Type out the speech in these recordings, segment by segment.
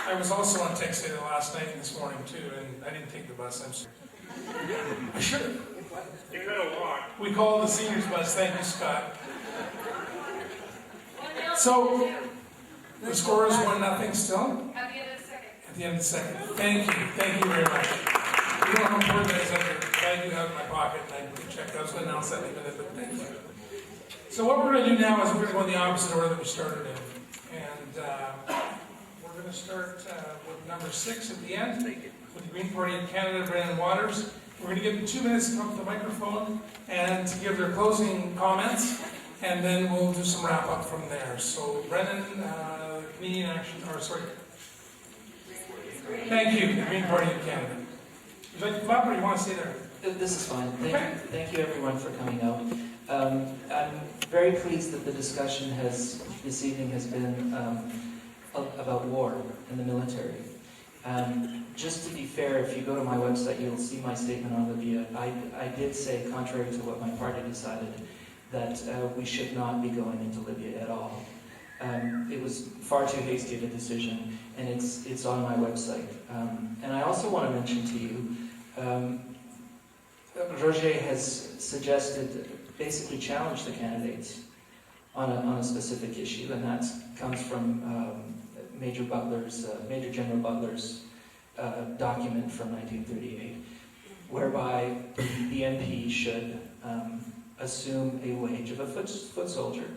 I was also on Texas last night and this morning too, and I didn't take the bus. I'm sorry. I should have. You could have walked. We called the seniors bus. Thank you, Scott. So the score is 1-0 still. At the end of the second. At the end of the second. Thank you very much. You know how important that is. I do have it in my pocket, and I checked. I was going to announce that in a minute, but thank you. So what we're going to do now is we're going to go in the opposite order that we started in, and we're going to start with number 6 at the end with the Green Party of Canada, Brennan Waters. We're going to give them 2 minutes to come to the microphone and to give their closing comments, and then we'll do some wrap up from there. So Brennan, Canadian Action, or sorry. Thank you, the Green Party of Canada. Would you like to clap or you want to stay there? This is fine. Thank you everyone for coming out. I'm very pleased that the discussion this evening has been about war and the military. Just to be fair, if you go to my website, you'll see my statement on Libya. I did say, contrary to what my party decided, that we should not be going into Libya at all. It was far too hasty of a decision, and it's on my website. And I also want to mention to you, Roger has suggested, basically challenge the candidates on a specific issue, and that comes from Major General Butler's document from 1938, whereby the MP should assume a wage of a foot soldier.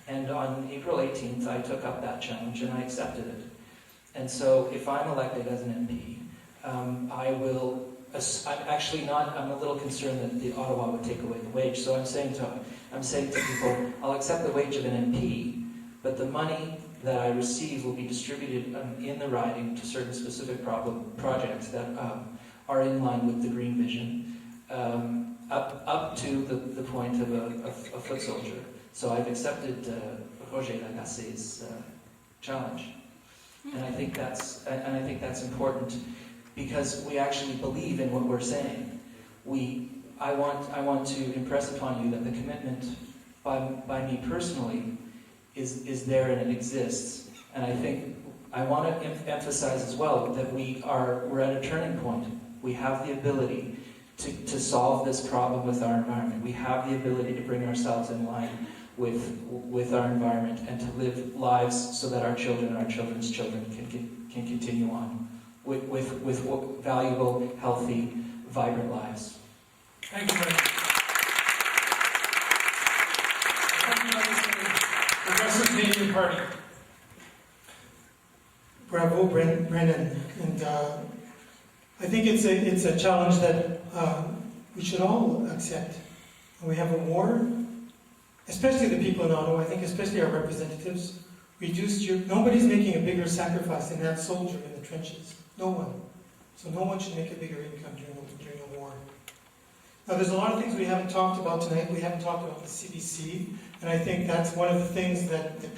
And on April 18th, I took up that challenge and I accepted it. And so if I'm elected as an MP, I will, I'm a little concerned that the Ottawa would take away the wage. So I'm saying to people, I'll accept the wage of an MP, but the money that I receive will be distributed in the riding to certain specific projects that are in line with the Green Vision, up to the point of a foot soldier. So I've accepted Roger Lagasse's challenge, and I think that's important because we actually believe in what we're saying. I want to impress upon you that the commitment by me personally is there and it exists, and I think I want to emphasize as well that we're at a turning point. We have the ability to solve this problem with our environment. We have the ability to bring ourselves in line with our environment and to live lives so that our children and our children's children can continue on with valuable, healthy, vibrant lives. Thank you very much. Progressive Canadian Party. Bravo, Brennan. And I think it's a challenge that we should all accept. We have a war, especially the people in Ottawa, I think especially our representatives. Nobody's making a bigger sacrifice than that soldier in the trenches. No one. So no one should make a bigger income during a war. Now there's a lot of things we haven't talked about tonight. We haven't talked about the CBC, and I think that's one of the things that the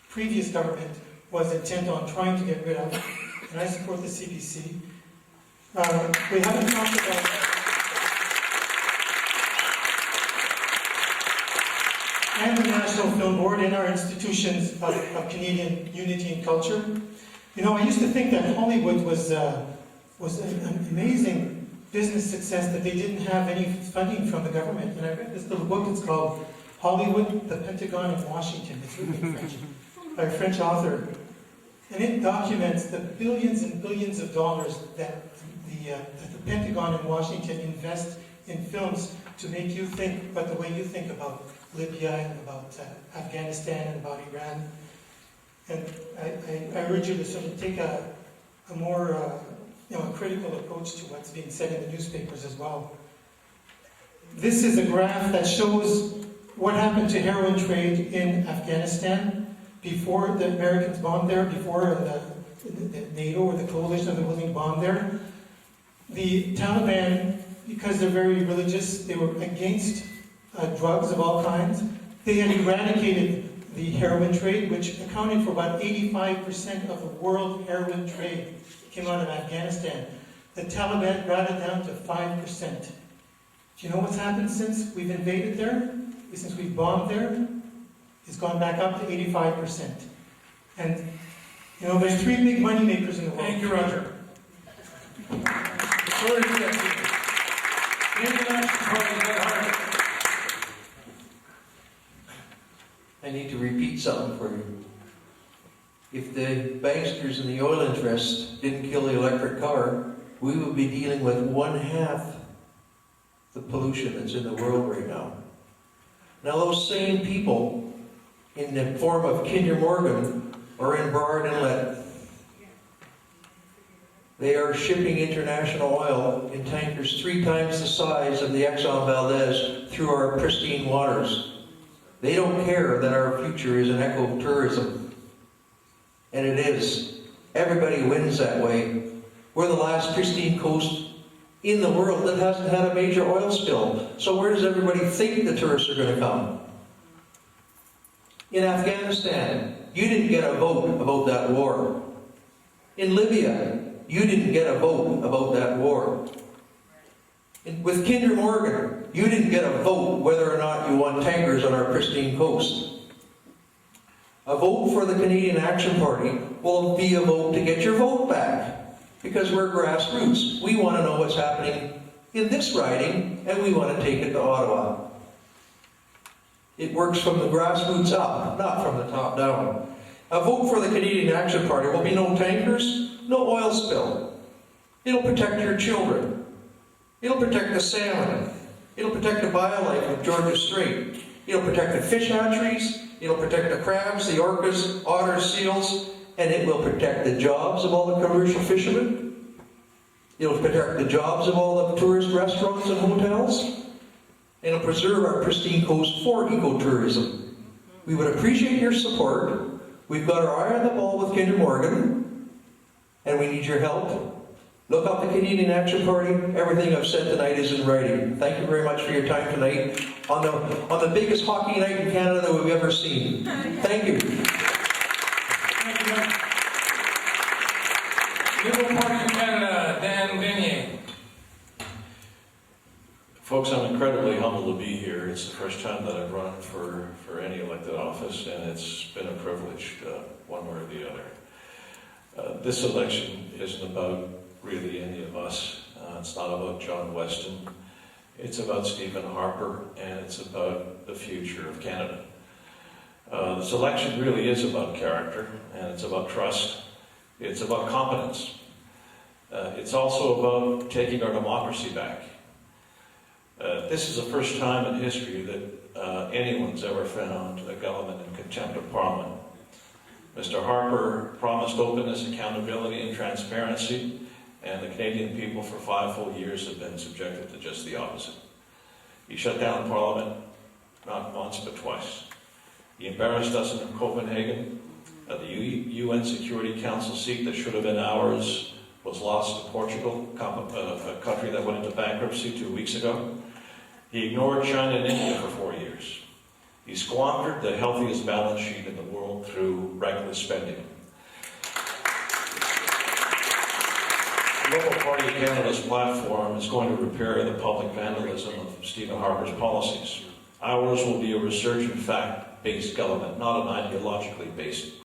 previous government was intent on trying to get rid of, and I support the CBC. We haven't talked about and the National Film Board in our institutions of Canadian unity and culture. You know, I used to think that Hollywood was an amazing business success, that they didn't have any funding from the government. And I read this little book, it's called Hollywood, the Pentagon in Washington. It's written in French, by a French author. And it documents the billions and billions of dollars that the Pentagon in Washington invest in films to make you think about the way you think about Libya and about Afghanistan and about Iran. And I urge you to sort of take a more critical approach to what's being said in the newspapers as well. This is a graph that shows what happened to heroin trade in Afghanistan before the Americans bombed there, before the NATO or the coalition of the willing bombed there. The Taliban, because they're very religious, they were against drugs of all kinds. They had eradicated the heroin trade, which accounted for about 85% of the world heroin trade came out of Afghanistan. The Taliban brought it down to 5%. Do you know what's happened since we've invaded there? Since we've bombed there? It's gone back up to 85%. And You know, there's three big money makers in the world. Thank you, Roger. Where is that? Canadian Action Party, Ed Hardy. I need to repeat something for you. If the banksters in the oil interest didn't kill the electric car, we would be dealing with 1/2 the pollution that's in the world right now. Now those same people, in the form of Kinder Morgan, are in Burrard Inlet. They are shipping international oil in tankers 3 times the size of the Exxon Valdez through our pristine waters. They don't care that our future is in ecotourism. And it is. Everybody wins that way. We're the last pristine coast in the world that hasn't had a major oil spill. So where does everybody think the tourists are going to come? In Afghanistan, you didn't get a vote about that war. In Libya, you didn't get a vote about that war. With Kinder Morgan, you didn't get a vote whether or not you want tankers on our pristine coast. A vote for the Canadian Action Party will be a vote to get your vote back. Because we're grassroots. We want to know what's happening in this riding, and we want to take it to Ottawa. It works from the grassroots up, not from the top down. A vote for the Canadian Action Party will be no tankers, no oil spill. It'll protect your children. It'll protect the salmon. It'll protect the biolife of Georgia Strait. It'll protect the fish hatcheries. It'll protect the crabs, the orcas, otters, seals, and it will protect the jobs of all the commercial fishermen. It'll protect the jobs of all the tourist restaurants and hotels. And it'll preserve our pristine coast for ecotourism. We would appreciate your support. We've got our eye on the ball with Kinder Morgan, and we need your help. Look up the Canadian Action Party. Everything I've said tonight is in writing. Thank you very much for your time tonight on the biggest hockey night in Canada that we've ever seen. Thank you. Thank you, Mike. Liberal Party of Canada, Dan Vanier. Folks, I'm incredibly humbled to be here. It's the first time that I've run for any elected office, and it's been a privilege, one way or the other. This election isn't about really any of us. It's not about John Weston. It's about Stephen Harper, and it's about the future of Canada. This election really is about character, and it's about trust. It's about competence. It's also about taking our democracy back. This is the first time in history that anyone's ever found a government in contempt of Parliament. Mr. Harper promised openness, accountability, and transparency, and the Canadian people for 5 full years have been subjected to just the opposite. He shut down Parliament not once but twice. He embarrassed us in Copenhagen. The UN Security Council seat that should have been ours was lost to Portugal, a country that went into bankruptcy 2 weeks ago. He ignored China and India for 4 years. He squandered the healthiest balance sheet in the world through reckless spending. The Liberal Party of Canada's platform is going to repair the public vandalism of Stephen Harper's policies. Ours will be a research and fact-based government, not an ideologically based